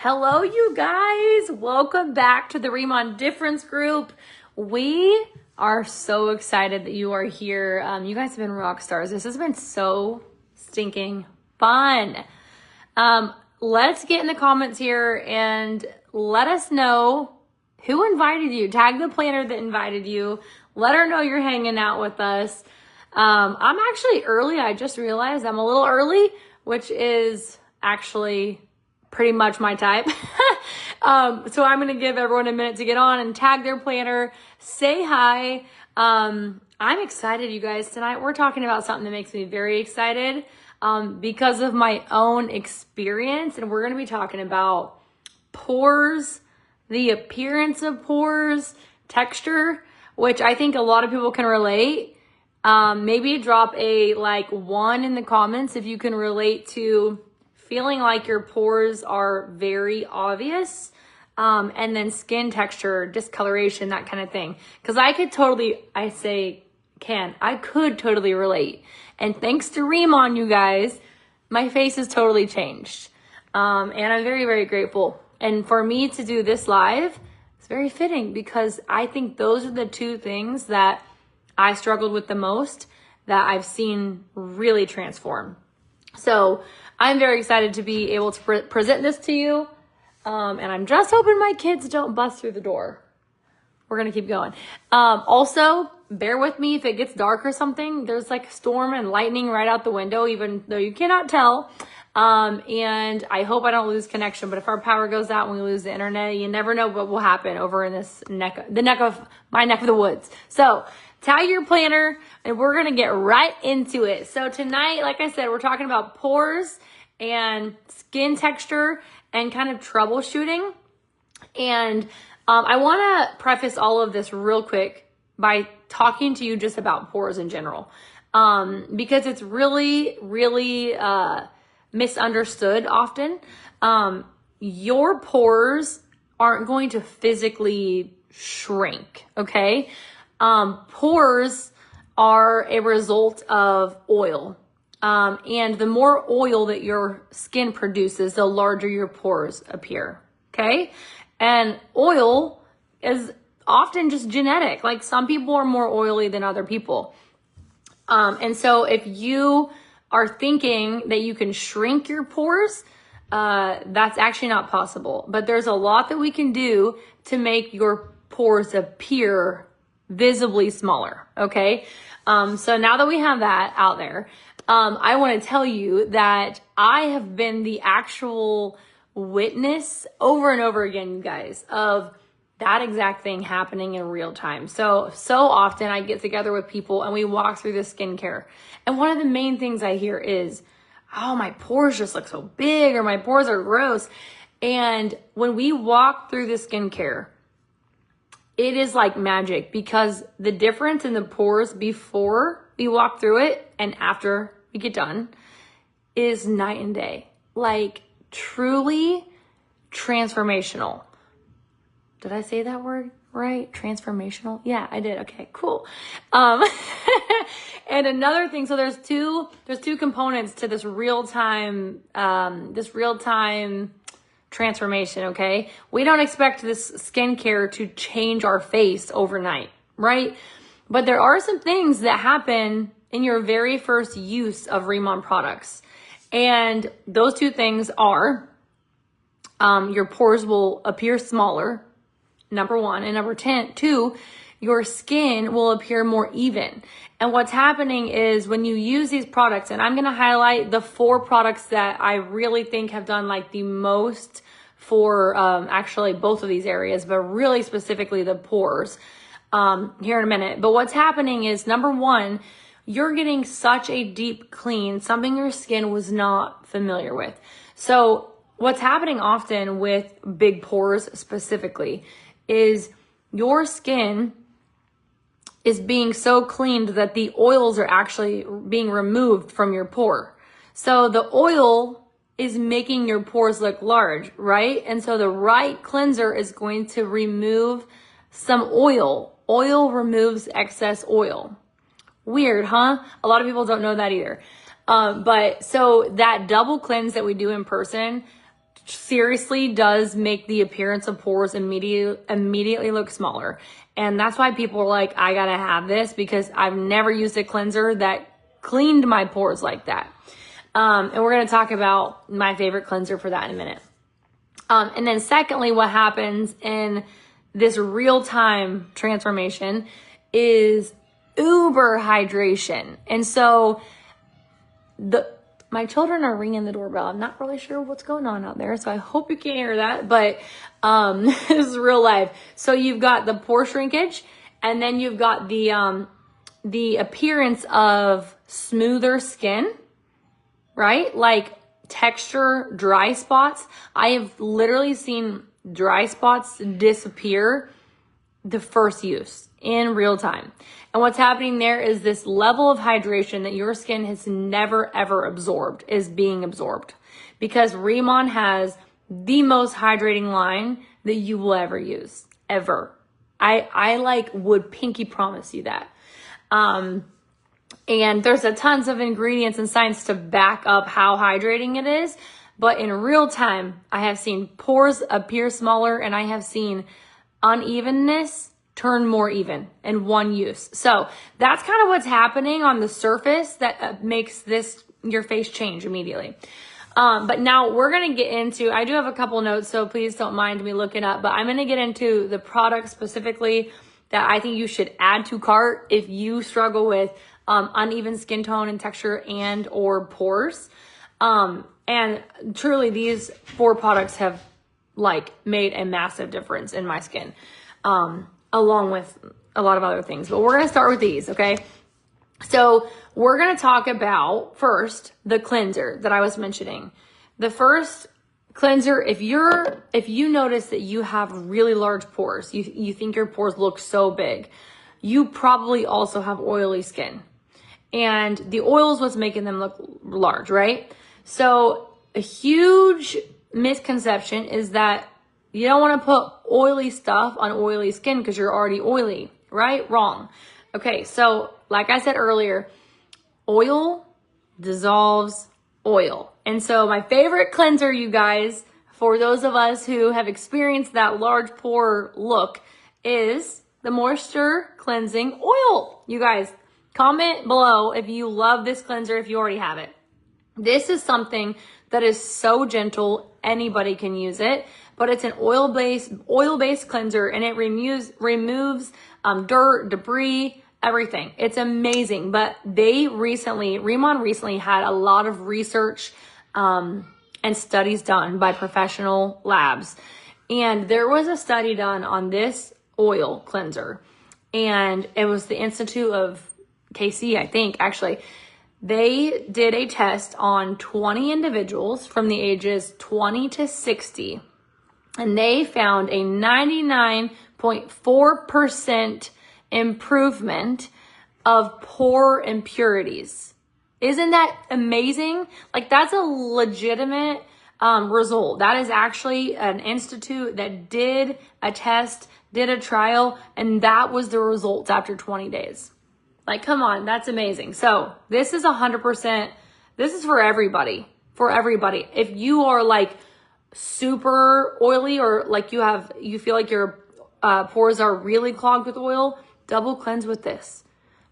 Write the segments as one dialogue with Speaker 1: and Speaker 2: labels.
Speaker 1: Hello, you guys. Welcome back to the Riman Difference group. We are so excited that you are here. You guys have been rock stars. This has been so stinking fun. Let's get in the comments here and let us know who invited you. Tag the planner that invited you. Let her know you're hanging out with us. I'm actually early. I just realized I'm a little early, which is actually pretty much my type. So I'm going to give everyone a minute to get on and tag their planner, say hi. I'm excited, you guys. Tonight we're talking about something that makes me very excited because of my own experience. And we're going to be talking about pores, the appearance of pores, texture, which I think a lot of people can relate. Maybe drop a 1 in the comments if you can relate to feeling like your pores are very obvious, and then skin texture, discoloration, that kind of thing. Because I could totally relate. And thanks to Riman, you guys, my face has totally changed. And I'm very, very grateful. And for me to do this live, it's very fitting because I think those are the two things that I struggled with the most that I've seen really transform. So I'm very excited to be able to present this to you. And I'm just hoping my kids don't bust through the door. We're going to keep going. Also, bear with me if it gets dark or something. There's storm and lightning right out the window, even though you cannot tell. And I hope I don't lose connection. But if our power goes out and we lose the internet, you never know what will happen over in this my neck of the woods. So tag your planner and we're going to get right into it. So tonight, like I said, we're talking about pores and skin texture and kind of troubleshooting. And I want to preface all of this real quick by talking to you just about pores in general. Because it's really, really misunderstood often. Your pores aren't going to physically shrink, okay? Pores are a result of oil. And the more oil that your skin produces, the larger your pores appear. Okay. And oil is often just genetic. Some people are more oily than other people. And so if you are thinking that you can shrink your pores, that's actually not possible. But there's a lot that we can do to make your pores appear visibly smaller. Okay. So now that we have that out there, I want to tell you that I have been the actual witness over and over again, you guys, of that exact thing happening in real time. So often I get together with people and we walk through the skincare. And one of the main things I hear is, oh, my pores just look so big, or my pores are gross. And when we walk through the skincare, it is like magic, because the difference in the pores before we walk through it and after we get done is night and day. Truly transformational. Did I say that word right? Transformational? Yeah, I did. Okay, cool. And another thing, so there's two components to this real-time transformation, okay? We don't expect this skincare to change our face overnight, right? But there are some things that happen in your very first use of Riman products. And those two things are, your pores will appear smaller, number one. And number 2, your skin will appear more even. And what's happening is when you use these products, and I'm going to highlight the 4 products that I really think have done the most for actually both of these areas, but really specifically the pores here in a minute. But what's happening is, number 1, you're getting such a deep clean, something your skin was not familiar with. So what's happening often with big pores specifically is your skin is being so cleaned that the oils are actually being removed from your pore. So the oil is making your pores look large, right? And so the right cleanser is going to remove some oil. Oil removes excess oil. Weird, huh? A lot of people don't know that either. But so that double cleanse that we do in person seriously does make the appearance of pores immediately look smaller. And that's why people are like, I gotta have this, because I've never used a cleanser that cleaned my pores like that. And we're gonna talk about my favorite cleanser for that in a minute. And then secondly, what happens in this real-time transformation is uber hydration. And so my children are ringing the doorbell. I'm not really sure what's going on out there, so I hope you can't hear that, but this is real life. So you've got the pore shrinkage, and then you've got the appearance of smoother skin, right? Like texture, dry spots. I have literally seen dry spots disappear the first use in real time. And what's happening there is this level of hydration that your skin has never ever absorbed is being absorbed, because Riman has the most hydrating line that you will ever use, ever. I like would pinky promise you that. And there's a tons of ingredients and science to back up how hydrating it is. But in real time, I have seen pores appear smaller, and I have seen unevenness turn more even in one use. So that's kind of what's happening on the surface that makes your face change immediately. But now we're going to get into, I do have a couple notes, so please don't mind me looking up, but I'm going to get into the product specifically that I think you should add to cart if you struggle with uneven skin tone and texture and or pores. And truly these 4 products have like made a massive difference in my skin, along with a lot of other things, but we're going to start with these. Okay. So we're going to talk about first the cleanser that I was mentioning. The first cleanser, if you notice that you have really large pores, you think your pores look so big, you probably also have oily skin, and the oil is what's making them look large, right? So a huge misconception is that you don't want to put oily stuff on oily skin because you're already oily, right? Wrong. Okay, so like I said earlier, oil dissolves oil. And so my favorite cleanser, you guys, for those of us who have experienced that large pore look, is the Moisture Cleansing Oil. You guys, comment below if you love this cleanser, if you already have it. This is something that is so gentle, anybody can use it, but it's an oil-based cleanser, and it removes dirt, debris, everything. It's amazing. But Riman recently had a lot of research and studies done by professional labs. And there was a study done on this oil cleanser, and it was the Institute of KC, I think, actually. They did a test on 20 individuals from the ages 20 to 60, and they found a 99.4% improvement of pore impurities. Isn't that amazing? Like, that's a legitimate result. That is actually an institute that did a test, did a trial, and that was the results after 20 days. Like, come on, that's amazing. So this is 100%, this is for everybody, If you are like super oily, or like you feel like your pores are really clogged with oil, double cleanse with this.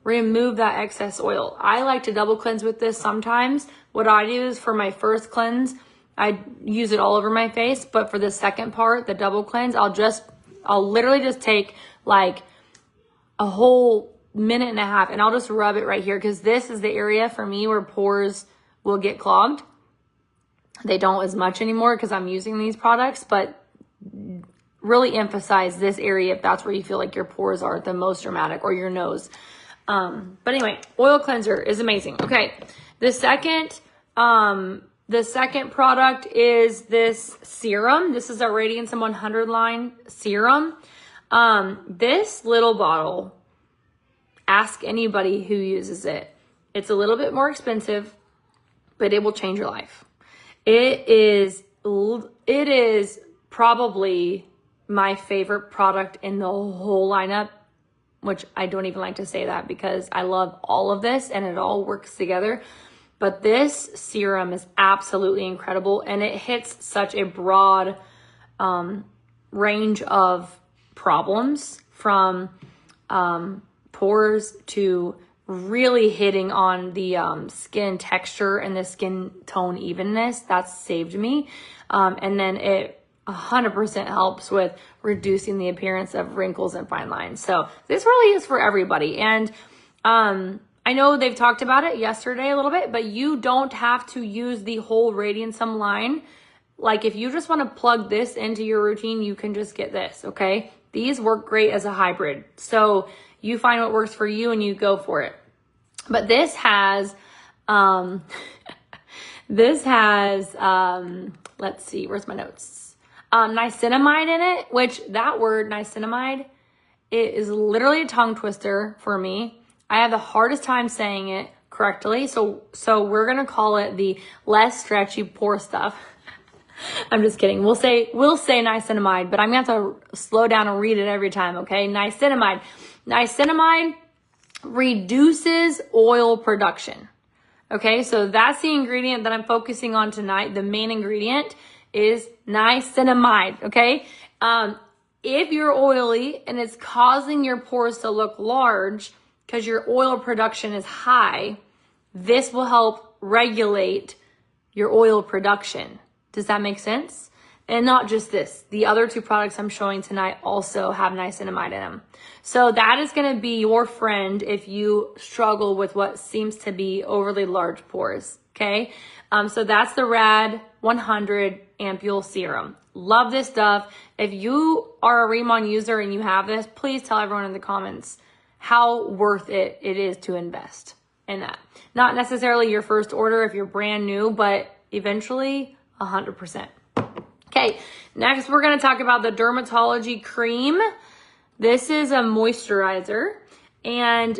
Speaker 1: Remove that excess oil. I like to double cleanse with this sometimes. What I do is for my first cleanse, I use it all over my face. But for the second part, the double cleanse, I'll literally just take like a whole minute and a half, and I'll just rub it right here, because this is the area for me where pores will get clogged. They don't as much anymore because I'm using these products, but really emphasize this area if that's where you feel like your pores are the most dramatic, or your nose. But anyway, oil cleanser is amazing. Okay, the second product is this serum. This is a Radiance 100 line serum. This little bottle, ask anybody who uses it. It's a little bit more expensive, but it will change your life. It is probably my favorite product in the whole lineup, which I don't even like to say that because I love all of this and it all works together. But this serum is absolutely incredible, and it hits such a broad range of problems, from pores to really hitting on the skin texture and the skin tone evenness. That's saved me. And then it 100% helps with reducing the appearance of wrinkles and fine lines. So this really is for everybody. And I know they've talked about it yesterday a little bit, but you don't have to use the whole Radiantsum line. Like if you just want to plug this into your routine, you can just get this, okay? These work great as a hybrid. So you find what works for you and you go for it. But this has, let's see, where's my notes? Niacinamide in it, which that word, niacinamide, it is literally a tongue twister for me. I have the hardest time saying it correctly. So we're going to call it the less stretchy pore stuff. I'm just kidding. We'll say niacinamide, but I'm going to have to slow down and read it every time, okay? Niacinamide. Niacinamide reduces oil production. Okay, so that's the ingredient that I'm focusing on tonight. The main ingredient is niacinamide, okay? If you're oily and it's causing your pores to look large because your oil production is high, this will help regulate your oil production. Does that make sense? And not just this. The other two products I'm showing tonight also have niacinamide in them. So that is going to be your friend if you struggle with what seems to be overly large pores. Okay. So that's the Rad 100 Ampule Serum. Love this stuff. If you are a Riman user and you have this, please tell everyone in the comments how worth it is to invest in that. Not necessarily your first order if you're brand new, but eventually 100%. Okay, next we're going to talk about the Dermatology Cream. This is a moisturizer. And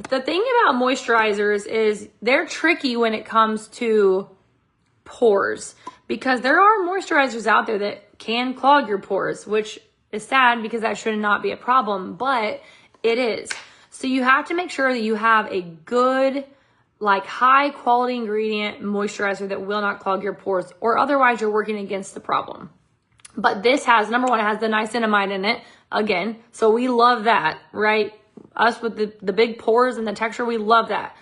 Speaker 1: the thing about moisturizers is they're tricky when it comes to pores, because there are moisturizers out there that can clog your pores, which is sad because that should not be a problem, but it is. So you have to make sure that you have a good, like high quality ingredient moisturizer that will not clog your pores, or otherwise you're working against the problem. But this has, number one, it has the niacinamide in it again. So we love that, right? Us with the big pores and the texture, we love that.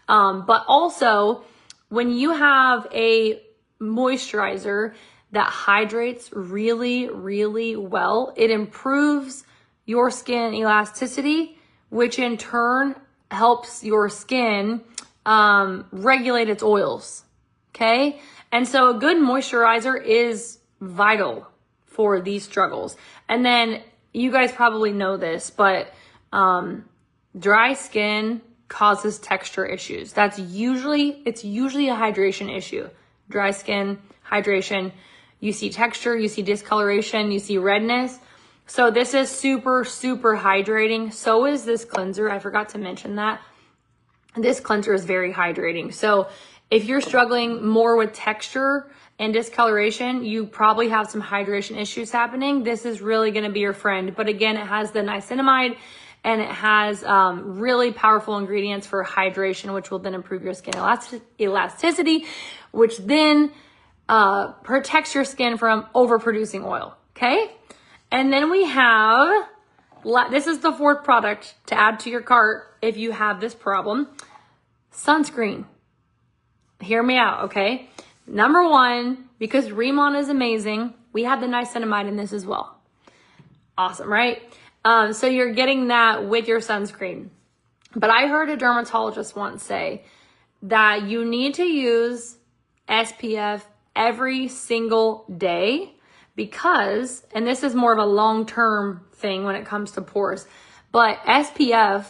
Speaker 1: But also when you have a moisturizer that hydrates really, really well, it improves your skin elasticity, which in turn helps your skin regulate its oils. Okay. And so a good moisturizer is vital for these struggles. And then you guys probably know this, but dry skin causes texture issues. It's usually a hydration issue. Dry skin, hydration, you see texture, you see discoloration, you see redness. So this is super, super hydrating. So is this cleanser. I forgot to mention that. This cleanser is very hydrating. So if you're struggling more with texture and discoloration, you probably have some hydration issues happening. This is really going to be your friend. But again, it has the niacinamide and it has really powerful ingredients for hydration, which will then improve your skin elasticity, which then protects your skin from overproducing oil. Okay. And then we have, this is the fourth product to add to your cart if you have this problem, sunscreen. Hear me out, okay? Number one, because Riman is amazing, we have the niacinamide in this as well. Awesome, right? So you're getting that with your sunscreen. But I heard a dermatologist once say that you need to use SPF every single day because, and this is more of a long-term thing when it comes to pores, but SPF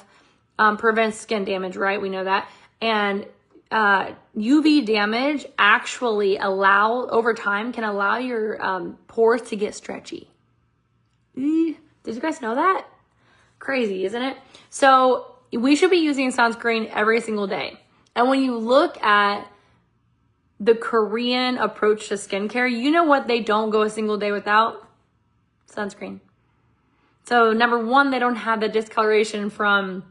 Speaker 1: prevents skin damage, right? We know that. And UV damage actually over time can allow your pores to get stretchy. Did you guys know that? Crazy, isn't it? So we should be using sunscreen every single day. And when you look at the Korean approach to skincare, you know what they don't go a single day without? Sunscreen. So number one, they don't have the discoloration from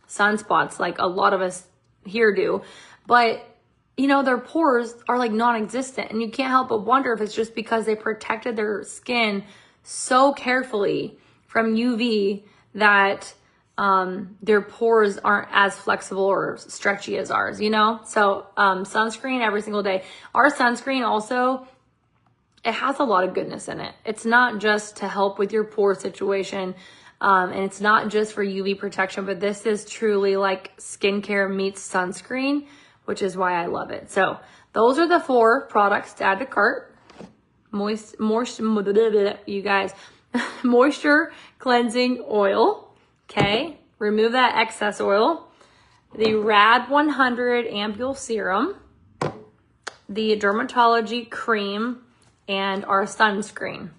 Speaker 1: sunspots like a lot of us here do. But you know, their pores are like non-existent, and you can't help but wonder if it's just because they protected their skin so carefully from UV that their pores aren't as flexible or stretchy as ours, you know? So sunscreen every single day. Our sunscreen also, it has a lot of goodness in it. It's not just to help with your pore situation, and it's not just for UV protection, but this is truly like skincare meets sunscreen, which is why I love it. So those are the 4 products to add to cart. You guys, moisture cleansing oil. Okay, remove that excess oil. The Rad 100 Ampule Serum, the Dermatology Cream, and our sunscreen.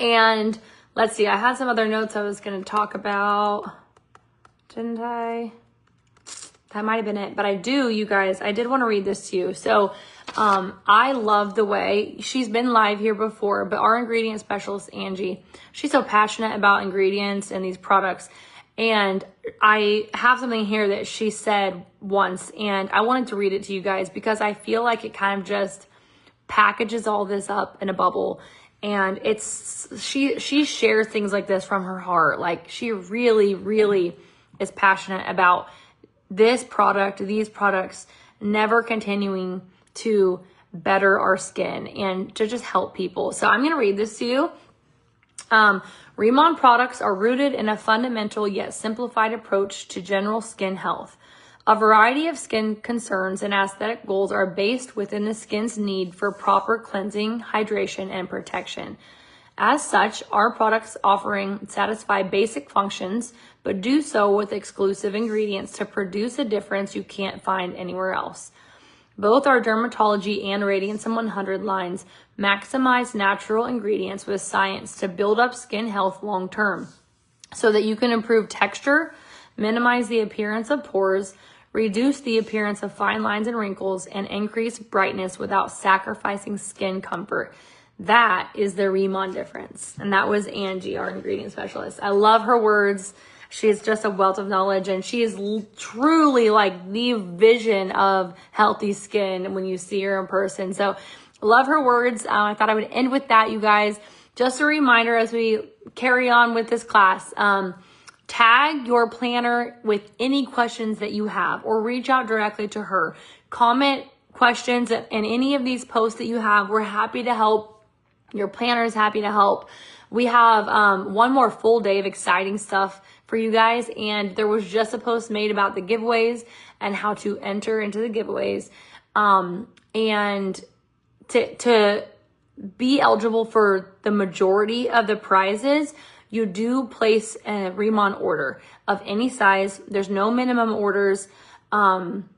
Speaker 1: And let's see, I had some other notes I was going to talk about. Didn't I? That might have been it. But I do, you guys, I did want to read this to you. So I love the way, she's been live here before, but our ingredient specialist, Angie, she's so passionate about ingredients and these products. And I have something here that she said once, and I wanted to read it to you guys because I feel like it kind of just packages all this up in a bubble. And it's, she shares things like this from her heart. Like, she really, really is passionate about this product, these products, never continuing to better our skin and to just help people. So I'm going to read this to you. Riman products are rooted in a fundamental yet simplified approach to general skin health. A variety of skin concerns and aesthetic goals are based within the skin's need for proper cleansing, hydration, and protection. As such, our products offering satisfy basic functions, but do so with exclusive ingredients to produce a difference you can't find anywhere else. Both our Dermatology and Radiance 100 lines maximize natural ingredients with science to build up skin health long term, so that you can improve texture, minimize the appearance of pores, reduce the appearance of fine lines and wrinkles, and increase brightness without sacrificing skin comfort. That is the Riman difference. And that was Angie, our ingredient specialist. I love her words. She is just a wealth of knowledge, and she is truly like the vision of healthy skin when you see her in person. So love her words. I thought I would end with that, you guys. Just a reminder as we carry on with this class, tag your planner with any questions that you have, or reach out directly to her. Comment questions in any of these posts that you have. We're happy to help. Your planner is happy to help. We have one more full day of exciting stuff for you guys, and there was just a post made about the giveaways and how to enter into the giveaways, and to be eligible for the majority of the prizes. You do place a Riman order of any size. There's no minimum orders, and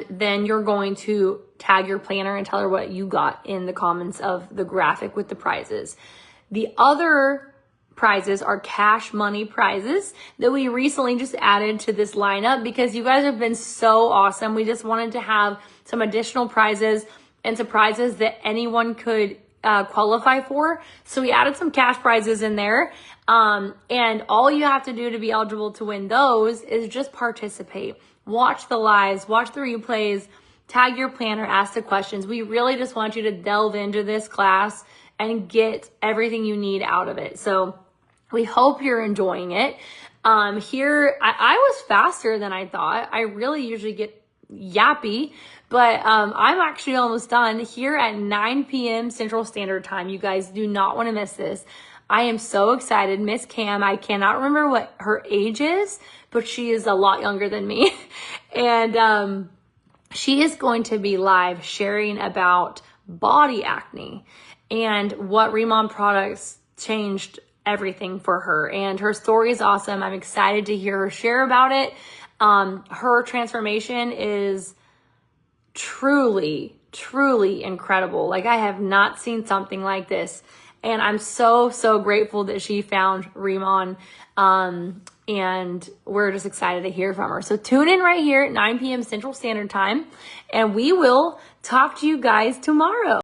Speaker 1: then you're going to tag your planner and tell her what you got in the comments of the graphic with the prizes. The other prizes are cash money prizes that we recently just added to this lineup because you guys have been so awesome. We just wanted to have some additional prizes and some prizes that anyone could qualify for. So we added some cash prizes in there. And all you have to do to be eligible to win those is just participate. Watch the lives, watch the replays, tag your planner, ask the questions. We really just want you to delve into this class and get everything you need out of it. So we hope you're enjoying it. Here, I was faster than I thought. I really usually get yappy, but I'm actually almost done here at 9 p.m. Central Standard Time. You guys do not want to miss this. I am so excited. Miss Cam, I cannot remember what her age is, but she is a lot younger than me. And she is going to be live sharing about body acne and what Riman products changed everything for her. And her story is awesome. I'm excited to hear her share about it. Her transformation is truly, truly incredible. Like, I have not seen something like this. And I'm so, so grateful that she found Riman. And we're just excited to hear from her. So tune in right here at 9 p.m. Central Standard Time, and we will talk to you guys tomorrow.